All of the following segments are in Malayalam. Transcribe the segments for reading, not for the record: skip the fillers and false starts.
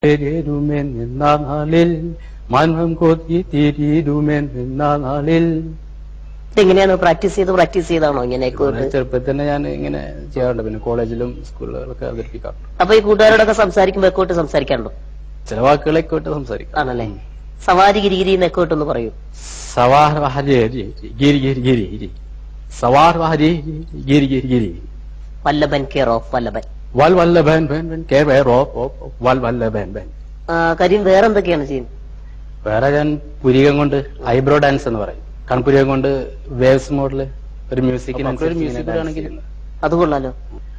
തീരുമെന്ന നാളിൽ മനം കൊതി തീരുമെന്ന നാളിൽ. എങ്ങനെയാണ് പ്രാക്ടീസ് ചെയ്താണോ ഇങ്ങനെയൊക്കെ? ചെറുപ്പത്തിൽ തന്നെ ഞാൻ ഇങ്ങനെ ചെയ്യാറുണ്ട്. പിന്നെ കോളേജിലും സ്കൂളുകളിലൊക്കെ അവതരിപ്പിക്കാറുണ്ട്. അപ്പൊ ഈ കൂട്ടുകാരോടൊക്കെ സംസാരിക്കുമ്പോ എക്കോട്ട് സംസാരിക്കാറുണ്ടോ? ചില വാക്കുകളൊക്കെ വിട്ട് സംസാരിക്കാം. ആണല്ലേ. സവാരി ഗിരിഗിരി എക്കോട്ടൊന്ന് പറയൂ. സവാർ വാരി ഗിരി ഗിരി ഗിരി ഗിരി സവാർ വാരി ഗിരി ഗിരി ഗിരി വല്ലഭൻ കെയർ ഓഫ് വല്ലഭൻ വൽ വല്ലഭൻ കെയർ ഓഫ് വൽ വല്ലഭൻ. കാര്യം വേറെ എന്തൊക്കെയാണ് ചെയ്യുന്നത്? വേറെ ഞാൻ പുരികം കൊണ്ട് ഐബ്രോ ഡാൻസ് എന്ന് പറയും. കൺപുരികം കൊണ്ട് വേവ്സ് മോഡല് ഒരു മ്യൂസിക് കൂടെ ആണെങ്കിൽ അത് കൊള്ളാലോ.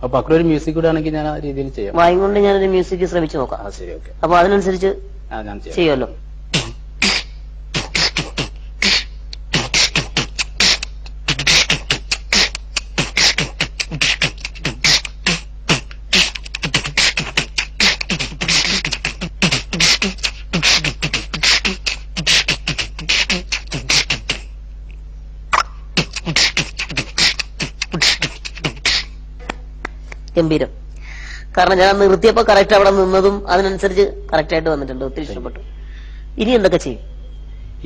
അപ്പൊ അക്കളൊരു മ്യൂസിക് കൂടെ ആണെങ്കിൽ ഞാൻ ആ രീതിയിൽ ചെയ്യാം. വായും കൊണ്ട് ഞാനൊരു മ്യൂസിക് ശ്രമിച്ചു നോക്കാം. ശരി, ഓക്കെ. അപ്പൊ അതിനനുസരിച്ച് ചെയ്യുമല്ലോ. ഗംഭീരം. കാരണം ഞാൻ നിർത്തിയപ്പോ കറക്റ്റ് അവിടെ നിന്നതും അതിനനുസരിച്ച് കറക്റ്റ് ആയിട്ട് വന്നിട്ടുണ്ട്. ഒത്തിരി ഇഷ്ടപ്പെട്ടു. ഇനി എന്തൊക്കെ ചെയ്യും?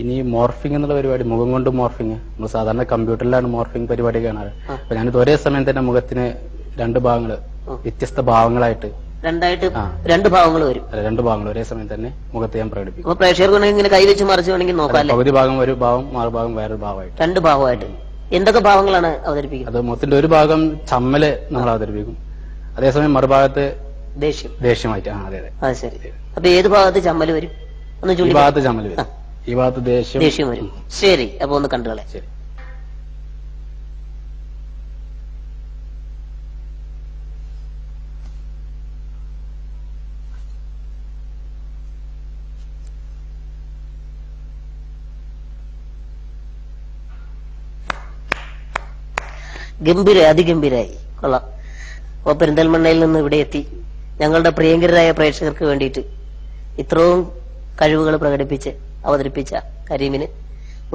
ഇനി മോർഫിംഗ് എന്നുള്ള പരിപാടി, മുഖം കൊണ്ട് മോർഫിംഗ്. നമ്മൾ സാധാരണ കമ്പ്യൂട്ടറിലാണ് മോർഫിംഗ് പരിപാടി കാണാറ്. അപ്പൊ ഞാനിത് ഒരേ സമയം തന്നെ മുഖത്തിന് രണ്ട് ഭാഗങ്ങള് വ്യത്യസ്ത ഭാവങ്ങളായിട്ട് രണ്ട് ഭാഗങ്ങൾ വരും. രണ്ട് ഭാഗങ്ങൾ ഒരേ സമയം തന്നെ മുഖത്ത് ഞാൻ പ്രകടിപ്പിക്കും. അപ്പൊ പ്രേക്ഷകർക്ക് ഇങ്ങനെ കൈവച്ച് മറിച്ച് വേണമെങ്കിൽ നോക്കാം. പകുതി ഭാഗം ഒരു ഭാവം, മറുഭാഗം വേറൊരു ഭാവമായിട്ട്. രണ്ട് ഭാഗമായിട്ട് എന്തൊക്കെ ഭാവങ്ങളാണ് അവതരിപ്പിക്കുന്നത്? അത് മുഖത്തിന്റെ ഒരു ഭാഗം ചമ്മല് നമ്മൾ അവതരിപ്പിക്കും, അതേസമയം മറുഭാഗത്ത് ദേഷ്യമായിട്ട്. അതെ അതെ. അത് ശരി. അപ്പൊ ഏത് ഭാഗത്ത് ചമ്മല് വരും? ഈ ഭാഗത്ത് ചമ്മല് വരും, ഈ ഭാഗത്ത് ദേഷ്യം വരും. ശരി, അപ്പൊ ഒന്ന് കണ്ടുകളെ. ശരി. ഗംഭീരായി, അതിഗംഭീരായി, കൊള്ളാം. അപ്പൊ പെരിന്തൽമണ്ണയിൽ നിന്ന് ഇവിടെ എത്തി ഞങ്ങളുടെ പ്രിയങ്കരായ പ്രേക്ഷകർക്ക് വേണ്ടിയിട്ട് ഇത്രയും കഴിവുകൾ പ്രകടിപ്പിച്ച് അവതരിപ്പിച്ച കരീമിന്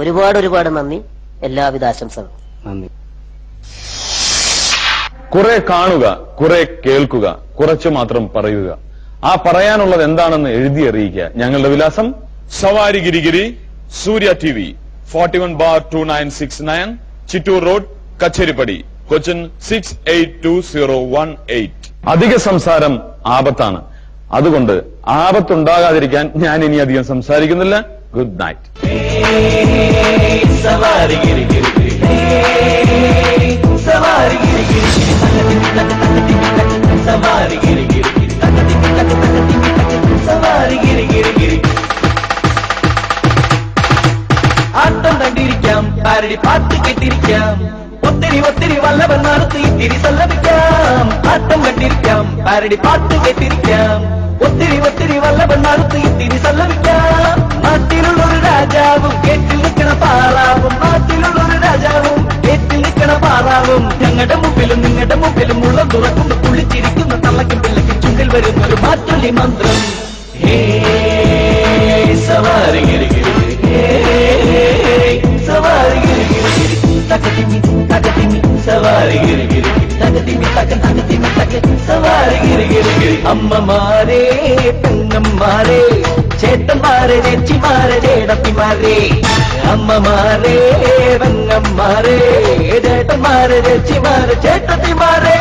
ഒരുപാട് നന്ദി. എല്ലാവിധ ആശംസകളും. നന്ദി. കുറെ കാണുക, കുറെ കേൾക്കുക, കുറച്ചു മാത്രം പറയുക. ആ പറയാനുള്ളത് എന്താണെന്ന് എഴുതി അറിയിക്കുക. ഞങ്ങളുടെ വിലാസം സവാരി ഗിരിഗിരി, സൂര്യ TV, 41/2969, ചിറ്റൂർ റോഡ്, കച്ചേരിപ്പടി, കൊച്ചിൻ 682018. അധിക സംസാരം ആപത്താണ്. അതുകൊണ്ട് ആപത്തുണ്ടാകാതിരിക്കാൻ ഞാൻ ഇനി അധികം സംസാരിക്കുന്നില്ല. Good night. ആട്ടം കണ്ടിരിക്കാം, പാരടി പാട്ട് കേട്ടിരിക്കാം, ഒത്തിരി വല്ലവൻ നടത്തി തിരി സല്ലപിക്കാം. ആട്ടം കണ്ടിരിക്കാം, പാരടി പാട്ട് കേട്ടിരിക്കാം, ഒത്തിരി വല്ലവൻ നടത്തി തിരി സല്ലപിക്കാം. നാട്ടിലുള്ളൊരു രാജാവും കേട്ടിൽ നിൽക്കണ പാറാവും, നാട്ടിലുള്ളൊരു രാജാവും കേട്ടിൽ നിൽക്കണ പാറാവും. ഞങ്ങളുടെ മുമ്പിലും നിങ്ങളുടെ മുമ്പിലും ഉള്ള തുറക്കുന്ന കുളിച്ചിരിക്കുന്ന തള്ളക്കും പിള്ളയ്ക്കും ചുണ്ടിൽ വരുന്നൊരു മാറ്റൊലി മന്ത്രം. ഹേ സവാരി ഗിരിഗിരി, സവാരി ഗിരിഗിരി, തകതിമി തകതിമി സവാരി ഗിരിഗിരി, തകതിമി തകതിമി തക സവാരി ഗിരിഗിരി. അമ്മമാരെ, പെങ്ങന്മാരെ, ചേട്ടന്മാരെ, ചേച്ചിമാരെ, ചേട്ടത്തിമാരെ, അമ്മമാരെ, പെങ്ങന്മാരെ, ചേട്ടന്മാരെ, ചേച്ചിമാരെ, ചേട്ടത്തിമാരെ.